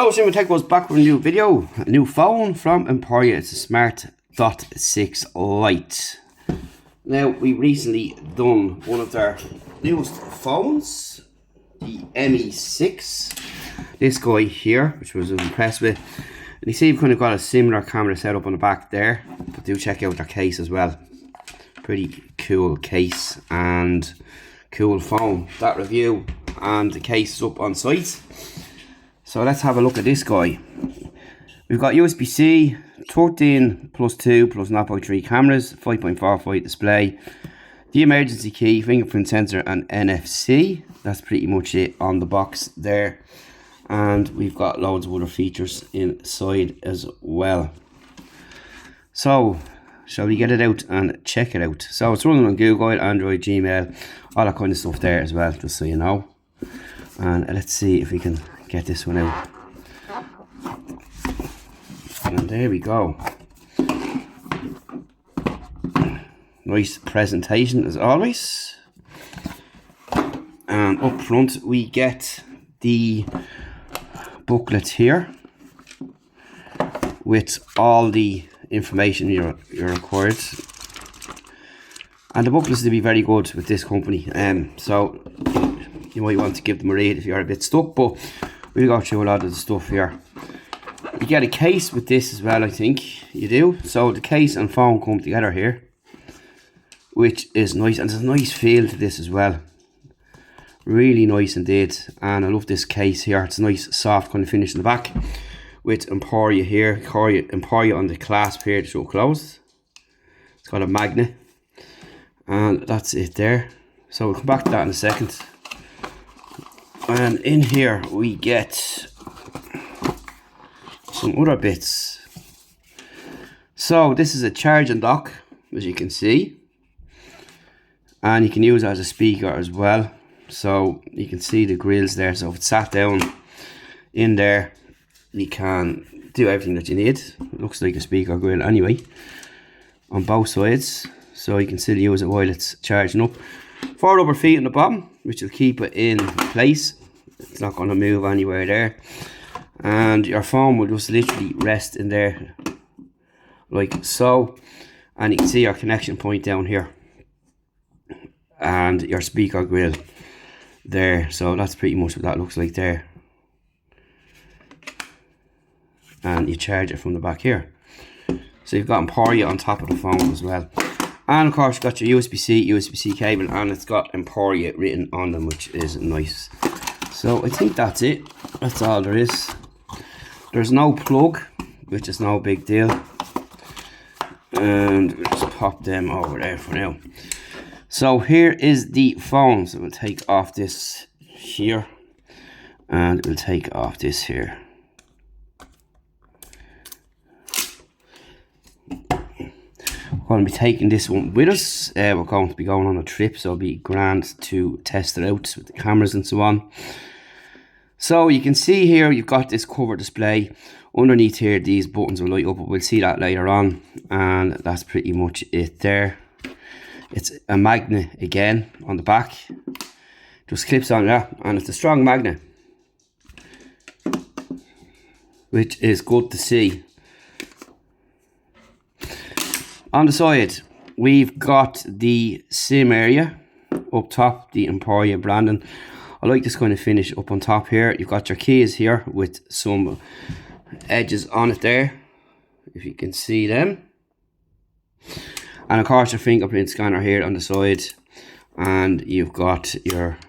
Hello, Tech was back with a new video. A new phone from Emporia. It's a SMART.6 Lite. Now, we recently done one of their newest phones, the ME6. This guy here, which I was impressed with. And you see, we've kind of got a similar camera setup on the back there. But do check out their case as well. Pretty cool case and cool phone. That review and the case is up on site. So let's have a look at this guy. We've got USB-C, 13 plus 2 plus 0.3 cameras, 5.45 display, the emergency key, fingerprint sensor and NFC. That's pretty much it on the box there. And we've got loads of other features inside as well. So, shall we get it out and check it out? So it's running on Google, Android, Gmail, all that kind of stuff there as well, just so you know. And let's see if we can get this one out. And there we go. Nice presentation as always. And up front we get the booklet here with all the information you're required. And the booklet is to be very good with this company. So you might want to give them a read if you're a bit stuck, but we'll go through a lot of the stuff here. You get a case with this as well, I think you do. So the case and phone come together here, which is nice, and there's a nice feel to this as well. Really nice indeed, and I love this case here. It's a nice soft kind of finish in the back with Emporia here, Emporia on the clasp here to show closed. It's got a magnet, and that's it there. So we'll come back to that in a second. And in here we get some other bits. So this is a charging dock, as you can see, and you can use it as a speaker as well. So you can see the grills there, so if it's sat down in there you can do everything that you need. It looks like a speaker grill anyway on both sides, so you can still use it while it's charging up. 4 rubber feet on the bottom, which will keep it in place. It's not going to move anywhere there. And your phone will just literally rest in there like so. And you can see your connection point down here. And your speaker grill there. So that's pretty much what that looks like there. And you charge it from the back here. So you've got Emporia on top of the phone as well. And of course you've got your USB-C cable, and it's got Emporia written on them, which is nice. So I think that's it. That's all there is. There's no plug, which is no big deal. And we'll just pop them over there for now. So here is the phone. So we'll take off this here. And we'll take off this here. We're going to be taking this one with us. We're going to be going on a trip, so it'll be grand to test it out with the cameras and so on. So you can see here you've got this cover display. Underneath here these buttons will light up, but we'll see that later on. And that's pretty much it there. It's a magnet again on the back. Just clips on that, and it's a strong magnet, which is good to see. On the side, we've got the SIM area up top, the Emporia branding. I like this kind of finish up on top here. You've got your keys here with some edges on it there, if you can see them. And of course your fingerprint scanner here on the side. And you've got your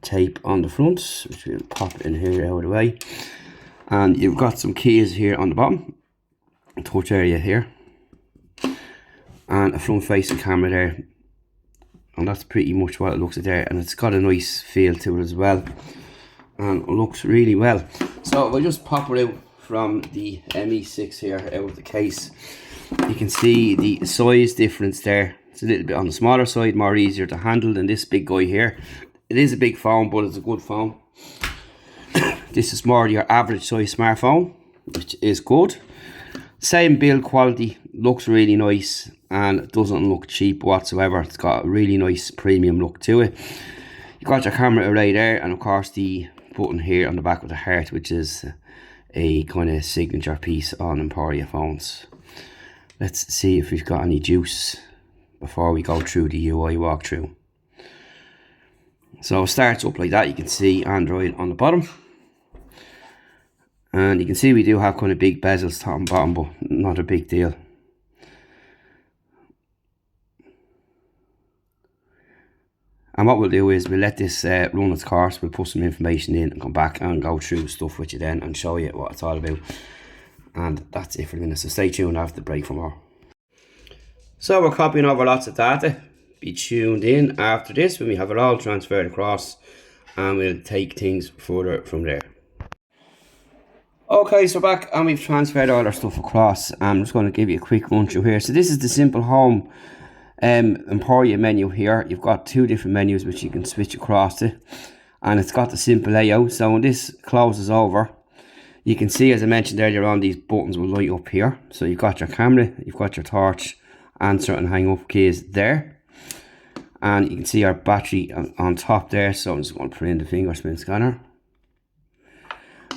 tape on the front, which we'll pop in here out of the way. And you've got some keys here on the bottom. Touch area here, and a front facing camera there, and that's pretty much what it looks like there. And it's got a nice feel to it as well, and it looks really well. So if I just pop it out from the ME6 here out of the case, you can see the size difference there. It's a little bit on the smaller side, more easier to handle than this big guy here. It is a big phone, but it's a good phone. This is more your average size smartphone, which is good. Same build quality, looks really nice, and it doesn't look cheap whatsoever. It's got a really nice premium look to it. You've got your camera array there, and of course the button here on the back with the heart, which is a kind of signature piece on Emporia phones. Let's see if we've got any juice before we go through the UI walkthrough. So it starts up like that. You can see Android on the bottom. And you can see we do have kind of big bezels top and bottom, but not a big deal. And what we'll do is we'll let this run its course. We'll put some information in and come back and go through stuff with you then and show you what it's all about. And that's it for the minute. So stay tuned after the break for more. So we're copying over lots of data. Be tuned in after this when we have it all transferred across, and we'll take things further from there. Okay, so back and we've transferred all our stuff across. I'm just going to give you a quick run through here. So this is the simple home Emporia menu here. You've got two different menus which you can switch across to, and it's got the simple layout. So when this closes over, you can see, as I mentioned earlier on, these buttons will light up here. So you've got your camera, you've got your torch, answer and hang up keys there, and you can see our battery on top there. So I'm just going to put in the fingerprint scanner,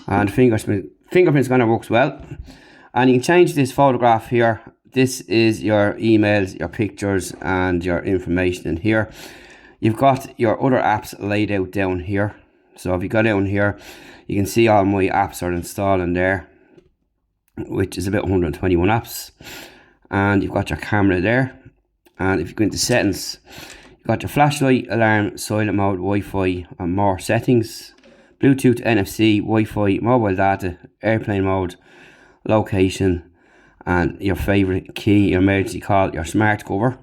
and the fingerprint scanner works well. And you can change this photograph here. This is your emails, your pictures and your information in here. You've got your other apps laid out down here. So if you go down here, you can see all my apps are installed in there, which is about 121 apps. And you've got your camera there. And if you go into settings, you've got your flashlight, alarm, silent mode, Wi-Fi and more settings. Bluetooth, NFC, Wi-Fi, mobile data, airplane mode, location, and your favorite key, your emergency call, your smart cover.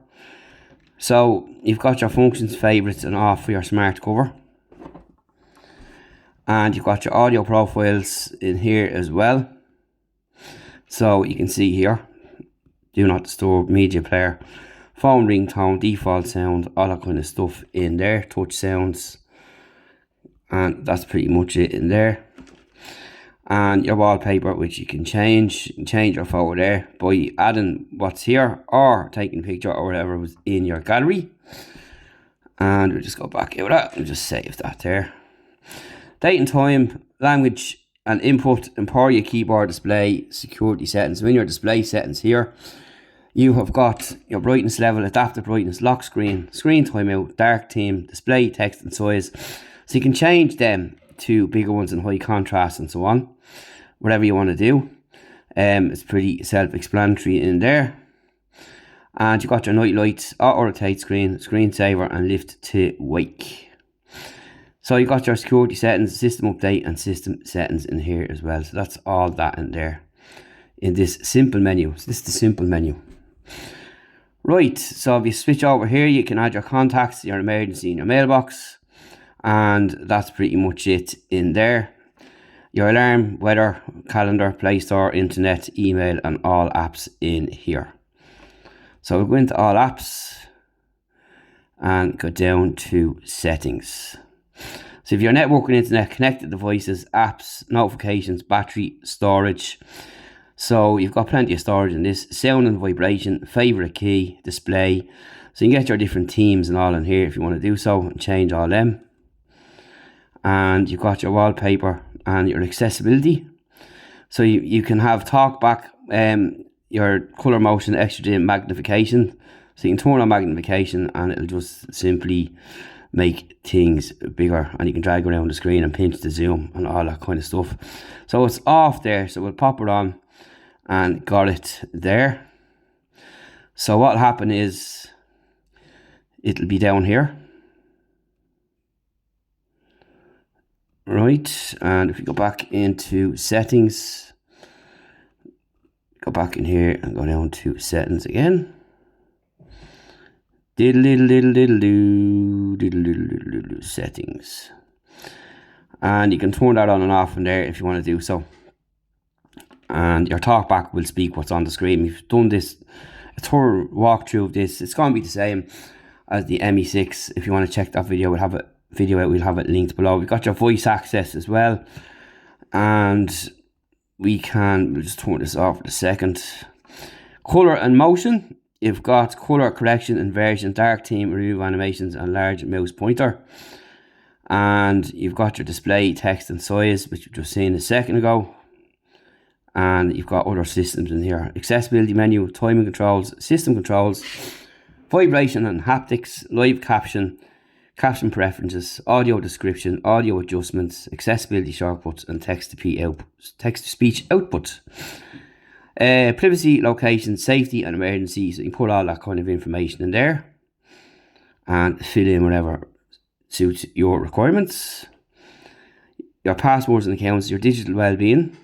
So you've got your functions, favorites and off for your smart cover. And you've got your audio profiles in here as well. So you can see here, do not disturb, media player, phone ringtone, default sound, all that kind of stuff in there, touch sounds. And that's pretty much it in there. And your wallpaper, which you can change. You can change your photo there by adding what's here or taking a picture or whatever was in your gallery. And we'll just go back out of that and just save that there. Date and time, language and input, Emporia keyboard display, security settings. So in your display settings here, you have got your brightness level, adaptive brightness, lock screen, screen timeout, dark theme, display text and size. So you can change them to bigger ones and high contrast and so on, whatever you want to do. It's pretty self-explanatory in there. And you've got your night lights, auto rotate screen, screensaver and lift to wake. So you've got your security settings, system update and system settings in here as well. So that's all that in there in this simple menu. So this is the simple menu. Right, so if you switch over here, you can add your contacts, your emergency in your mailbox. And that's pretty much it in there. Your alarm, weather, calendar, Play Store, internet, email, and all apps in here. So we'll go into all apps and go down to settings. So if your network and internet, connected devices, apps, notifications, battery, storage. So you've got plenty of storage in this. Sound and vibration, favorite key, display. So you can get your different themes and all in here if you want to do so and change all them. And you've got your wallpaper and your accessibility. So you can have talkback, your color motion, extra dim, magnification. So you can turn on magnification and it'll just simply make things bigger. And you can drag around the screen and pinch the zoom and all that kind of stuff. So it's off there. So we'll pop it on and got it there. So what'll happen is it'll be down here. Right, and if we go back into settings, go back in here and go down to settings again. Settings. And you can turn that on and off from there if you want to do so. And your talkback will speak what's on the screen. We've done this, a thorough walkthrough of this. It's going to be the same as the ME6. If you want to check that video, we'll have it we'll have it linked below. We've got your voice access as well, and we'll just turn this off for a second. Color and motion, you've got color correction, inversion, dark theme, remove animations and large mouse pointer. And you've got your display text and size, which you've just seen a second ago. And you've got other systems in here: accessibility menu, timing controls, system controls, vibration and haptics, live caption, caption preferences, audio description, audio adjustments, accessibility shortcuts, and text to speech output. Privacy, location, safety, and emergency. So you can put all that kind of information in there and fill in whatever suits your requirements. Your passwords and accounts, your digital well-being.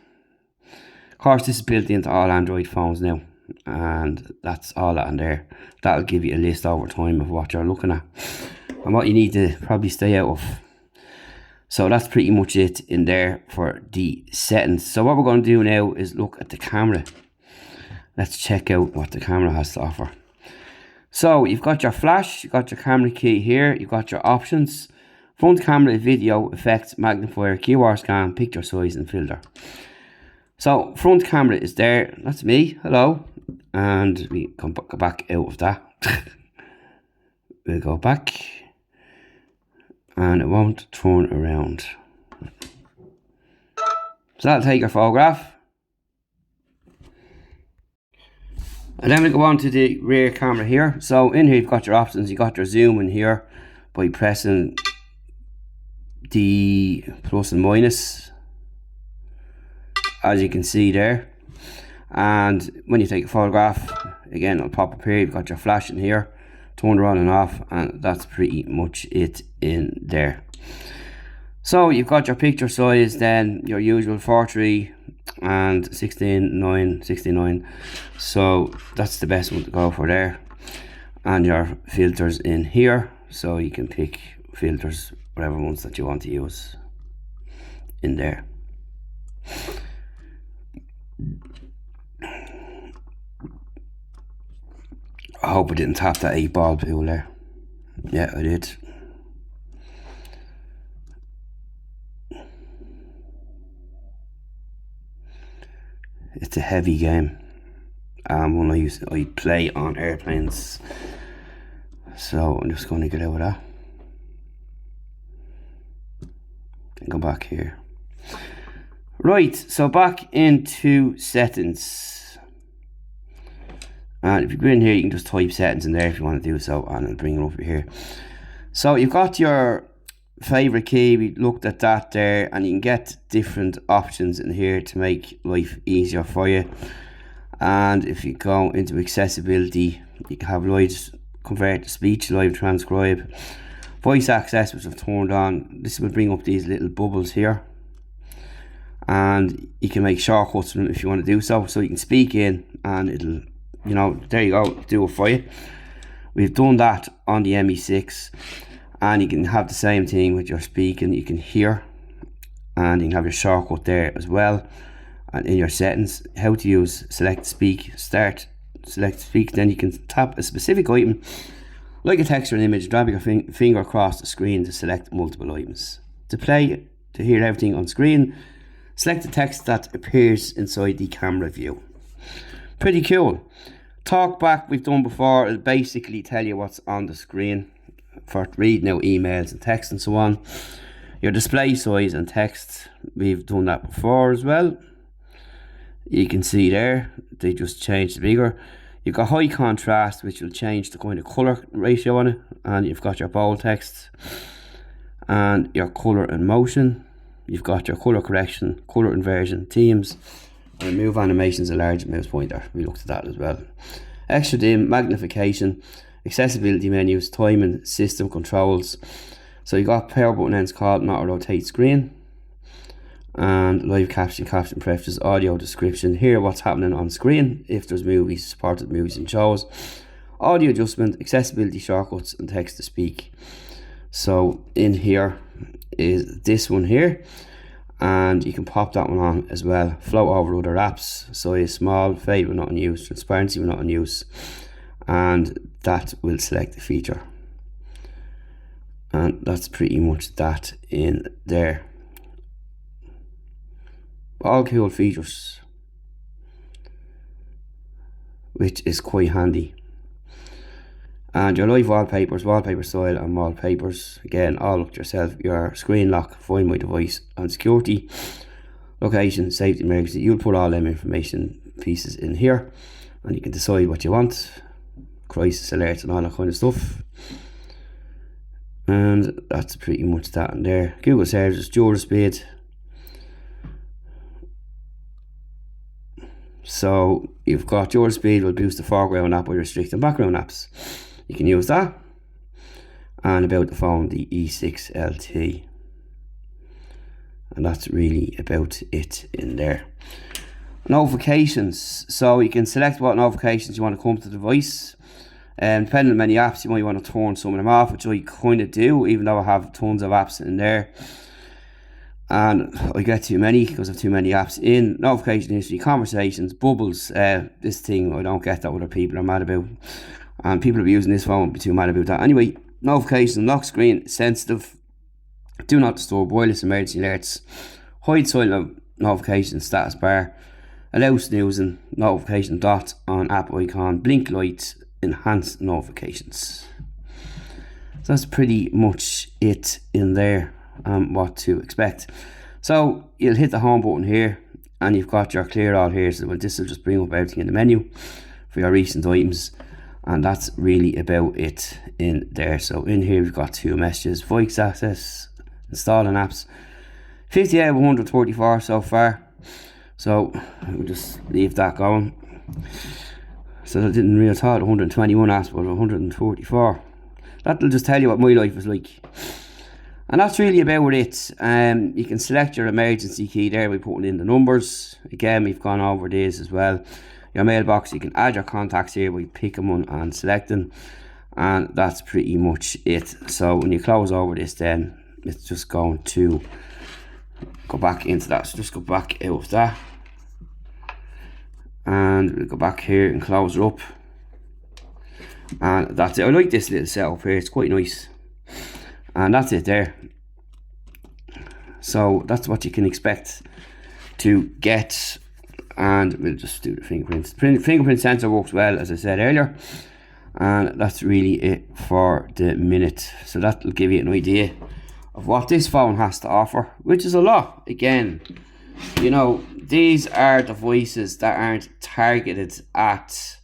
Of course, this is built into all Android phones now, and that's all that in there. That'll give you a list over time of what you're looking at and what you need to probably stay out of. So that's pretty much it in there for the settings. So what we're going to do now is look at the camera. Let's check out what the camera has to offer. So you've got your flash, you've got your camera key here, you've got your options: front camera, video, effects, magnifier, QR scan, picture size, and filter. So front camera is there, that's me, hello. And we can go back out of that. We'll go back. And it won't turn around. So that'll take your photograph. And then we go on to the rear camera here. So in here you've got your options. You've got your zoom in here by pressing the plus and minus, as you can see there. And when you take a photograph, again it'll pop up here. You've got your flash in here, turn it on and off, and that's pretty much it in there. So you've got your picture size, then your usual 4:3 and 16:9, 69. So that's the best one to go for there. And your filters in here, so you can pick filters, whatever ones that you want to use in there. I hope I didn't tap that 8-ball pool there. Yeah, I did. It's a heavy game. One I play on airplanes. So I'm just going to get out of that. And go back here. Right, so back into settings. And if you go in here, you can just type settings in there if you want to do so, and it'll bring it over here. So you've got your favorite key. We looked at that there, and you can get different options in here to make life easier for you. And if you go into accessibility, you can have live convert to speech, live transcribe, voice access, which I've turned on. This will bring up these little bubbles here, and you can make shortcuts from them if you want to do so. So you can speak in, and it'll, you know, there you go, do it for you. We've done that on the ME6, and you can have the same thing with your speaking. You can hear, and you can have your shortcut there as well. And in your settings, how to use select speak, start select speak, then you can tap a specific item like a text or an image, drag your finger across the screen to select multiple items. To play, to hear everything on screen, select the text that appears inside the camera view. Pretty cool. Talk back we've done before. It'll basically tell you what's on the screen for reading out emails and text and so on. Your display size and text, we've done that before as well. You can see there, they just changed the bigger. You've got high contrast, which will change the kind of colour ratio on it. And you've got your bold text and your colour and motion. You've got your colour correction, colour inversion, themes, and remove animations, a large mouse pointer. We looked at that as well. Extra dim, magnification, accessibility menus, timing, system controls. So you got power button ends called not a rotate screen. And live caption, caption preferences, audio description. Here what's happening on screen if there's movies, supported movies and shows. Audio adjustment, accessibility shortcuts, and text to speak. So in here is this one here, and you can pop that one on as well. Float over other apps, size small, fade when not in use, transparency when not in use, and that will select the feature. And that's pretty much that in there. All cool features, which is quite handy. And your live wallpapers, wallpaper style and wallpapers, again all up to yourself. Your screen lock, find my device and security, location, safety, emergency, you'll put all them information pieces in here and you can decide what you want, crisis alerts and all that kind of stuff. And that's pretty much that in there. Google searches, dual speed. So you've got dual speed will boost the foreground app by restricting background apps. You can use that. And about the phone, the E6 LT. And that's really about it in there. Notifications. So you can select what notifications you want to come to the device. And depending on many apps, you might want to turn some of them off, which I kind of do, even though I have tons of apps in there. And I get too many because I have too many apps in. Notification history, conversations, bubbles. This thing I don't get that other people are mad about. And people who are using this phone will be too mad about that. Anyway, notifications, lock screen, sensitive, do not disturb, wireless emergency alerts, hide silent notifications, status bar, allow snoozing, notification dot on app icon, blink lights, enhanced notifications. So that's pretty much it in there, what to expect. So you'll hit the home button here and you've got your clear all here, so this will just bring up everything in the menu for your recent items. And that's really about it in there. So in here we've got 2 messages, voice access, installing apps, 50 out of 134 so far. So we'll just leave that going. So I didn't really thought 121 apps, but 144. That'll just tell you what my life is like. And that's really about it. You can select your emergency key there by putting in the numbers. Again, we've gone over this as well. Your mailbox, you can add your contacts here by picking one and selecting, and that's pretty much it. So when you close over this, then it's just going to go back into that. So just go back out of that and we'll go back here and close it up, and that's it. I like this little setup here, it's quite nice, and that's it there. So that's what you can expect to get. And we'll just do the fingerprints. Fingerprint sensor works well, as I said earlier, and that's really it for the minute. So that'll give you an idea of what this phone has to offer, which is a lot. Again, you know, these are devices that aren't targeted at,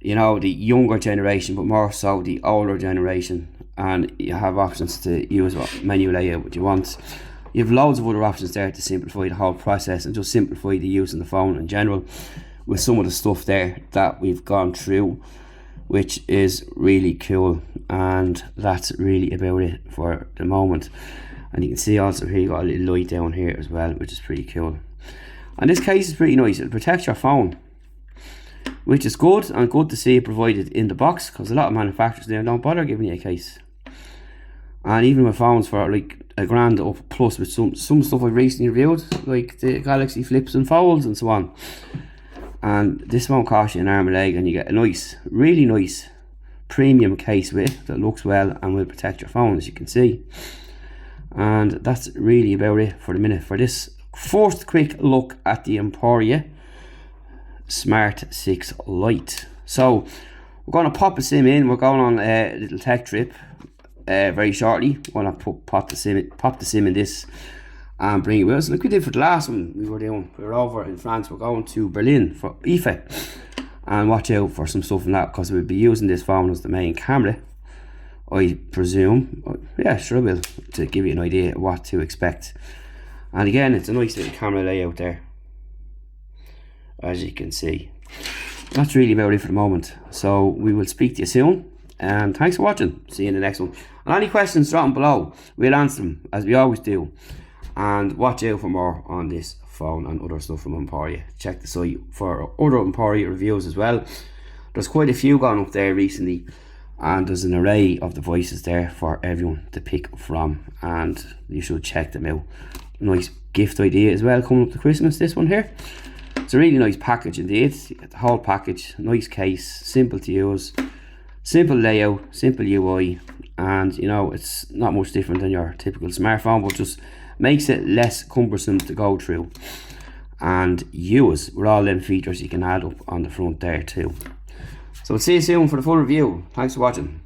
you know, the younger generation, but more so the older generation, and you have options to use what menu layout what you want. You have loads of other options there to simplify the whole process and just simplify the use of the phone in general, with some of the stuff there that we've gone through, which is really cool. And that's really about it for the moment. And you can see also here you got a little light down here as well, which is pretty cool. And this case is pretty nice. It protects your phone, which is good, and good to see it provided in the box, because a lot of manufacturers there don't bother giving you a case. And even with phones for like $1,000 up plus, with some stuff I've recently reviewed, like the Galaxy Flips and Folds and so on. And this won't cost you an arm and a leg, and you get a nice, really nice premium case with it that looks well and will protect your phone, as you can see. And that's really about it for the minute for this first quick look at the Emporia SMART.6 Lite. So we're going to pop a SIM in. We're going on a little tech trip very shortly. We're going to pop the SIM in this and bring it with us, like we did for the last one we were doing. We were over in France. We're going to Berlin for IFE, and watch out for some stuff in that, because we'll be using this phone as the main camera, I presume. Yeah, sure I will, to give you an idea of what to expect. And again, it's a nice little camera layout there, as you can see. That's really about it for the moment. So we will speak to you soon, and thanks for watching. See you in the next one. And any questions, drop them below. We'll answer them, as we always do. And watch out for more on this phone and other stuff from Emporia. Check the site for other Emporia reviews as well. There's quite a few gone up there recently, and there's an array of devices there for everyone to pick from, and you should check them out. Nice gift idea as well coming up to Christmas, this one here. It's a really nice package indeed. You get the whole package, nice case, simple to use, simple layout, simple UI, and you know, it's not much different than your typical smartphone, but just makes it less cumbersome to go through and use, with all them features you can add up on the front there too. So we'll see you soon for the full review. Thanks for watching.